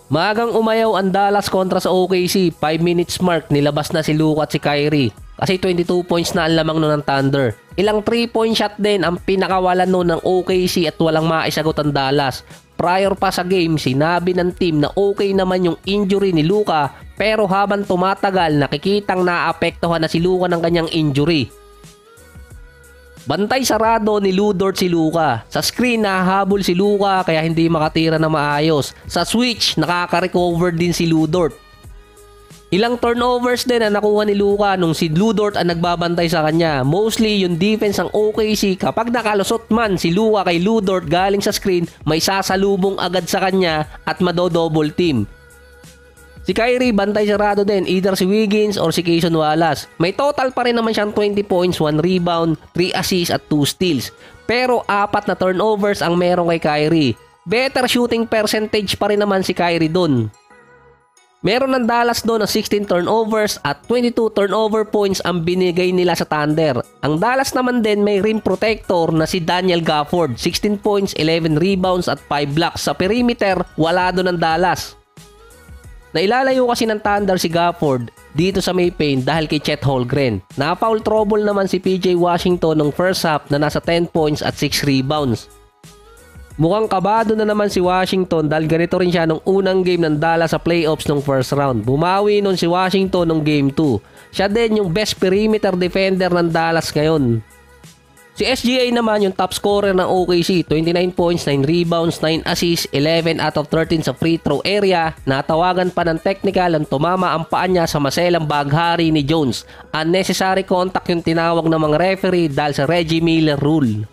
Maagang umayaw ang Dallas kontra sa OKC, 5 minutes mark nilabas na si Luka at si Kyrie. Kasi 22 points na ang lamang nun ng Thunder. Ilang 3-point shot din ang pinakawalan nun ng OKC at walang maisagot ang Dallas. Prior pa sa game, sinabi ng team na okay naman yung injury ni Luka, pero habang tumatagal nakikitang naapektuhan na si Luka ng kanyang injury. Bantay sarado ni Lu Dort si Luka. Sa screen nahahabol si Luka kaya hindi makatira na maayos. Sa switch nakaka-recover din si Lu Dort. Ilang turnovers din ang nakuha ni Luka nung si Lu Dort ang nagbabantay sa kanya. Mostly yung defense ng OKC, kapag nakalusot man si Luka kay Lu Dort galing sa screen, may sasalubong agad sa kanya at mado-double team. Si Kyrie bantay sarado din, either si Wiggins or si Cason Wallace. May total pa rin naman siyang 20 points, 1 rebound, 3 assists at 2 steals. Pero 4 na turnovers ang meron kay Kyrie. Better shooting percentage pa rin naman si Kyrie dun. Meron ng Dallas doon ng 16 turnovers at 22 turnover points ang binigay nila sa Thunder. Ang Dallas naman din may rim protector na si Daniel Gafford, 16 points, 11 rebounds at 5 blocks. Sa perimeter, wala doon ang Dallas. Nailalayo kasi ng Thunder si Gafford dito sa may paint dahil kay Chet Holmgren. Na-foul trouble naman si PJ Washington ng first half na nasa 10 points at 6 rebounds. Mukhang kabado na naman si Washington dahil ganito rin siya nung unang game ng Dallas sa playoffs ng first round. Bumawi nun si Washington nung game 2. Siya din yung best perimeter defender ng Dallas ngayon. Si SGA naman yung top scorer ng OKC, 29 points, 9 rebounds, 9 assists, 11 out of 13 sa free throw area. Natawagan pa ng technical ang tumama ang paa niya sa maselang baghari ni Jones. Unnecessary contact yung tinawag ng mga referee dahil sa Reggie Miller rule.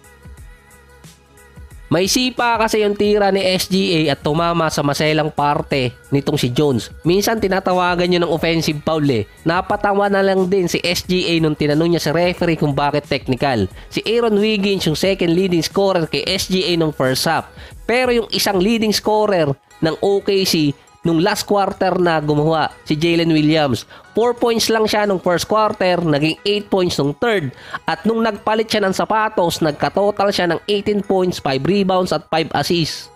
May sipa kasi yung tira ni SGA at tumama sa maselang parte nitong si Jones. Minsan tinatawagan nyo ng offensive foul eh. Napatawa na lang din si SGA nung tinanong niya sa referee kung bakit technical. Si Aaron Wiggins yung second leading scorer kay SGA nung first half. Pero yung isang leading scorer ng OKC nung last quarter na gumawa, si Jalen Williams. 4 points lang siya nung first quarter, naging 8 points nung third. At nung nagpalit siya ng sapatos, nagka-total siya ng 18 points, 5 rebounds at 5 assists.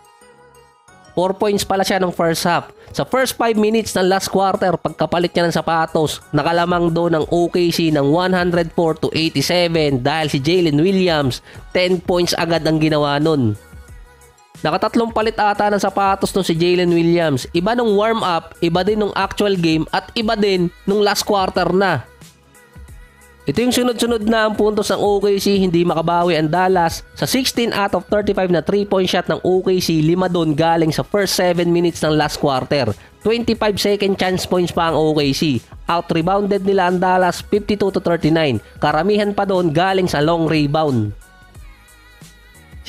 4 points pala siya nung first half. Sa first 5 minutes ng last quarter, pagkapalit niya ng sapatos, nakalamang doon ng OKC ng 104-87 dahil si Jalen Williams, 10 points agad ang ginawa nun. Nakatatlong palit ata ng sapatos nung si Jalen Williams. Iba nung warm up, iba din nung actual game at iba din nung last quarter na. Ito yung sunod-sunod na ang puntos ng OKC, hindi makabawi ang Dallas. Sa 16 out of 35 na 3-point shot ng OKC, 5 doon galing sa first 7 minutes ng last quarter. 25 second chance points pa ang OKC. Out-rebounded nila ang Dallas 52-39. Karamihan pa doon galing sa long rebound.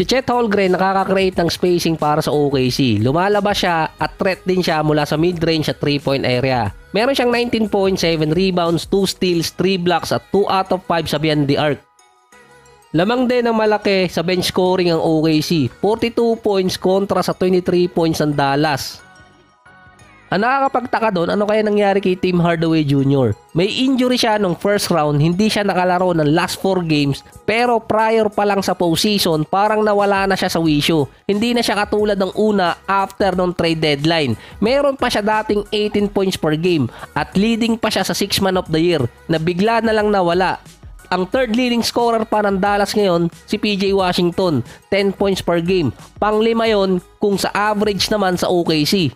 Si Chet Holmgren nakaka-create ng spacing para sa OKC. Lumalabas siya at threat din siya mula sa mid-range at 3-point area. Meron siyang 19 points, 7 rebounds, 2 steals, 3 blocks at 2 out of 5 sa beyond the arc. Lamang din ng malaki sa bench scoring ang OKC. 42 points kontra sa 23 points ng Dallas. Ang nakakapagtaka doon, ano kaya nangyari kay Tim Hardaway Jr.? May injury siya nung first round, hindi siya nakalaro ng last 4 games, pero prior pa lang sa postseason, parang nawala na siya sa wisyo. Hindi na siya katulad ng una after nung trade deadline. Meron pa siya dating 18 points per game at leading pa siya sa 6 man of the year na bigla na lang nawala. Ang third leading scorer pa ng Dallas ngayon, si PJ Washington, 10 points per game. Pang-5 yon kung sa average naman sa OKC.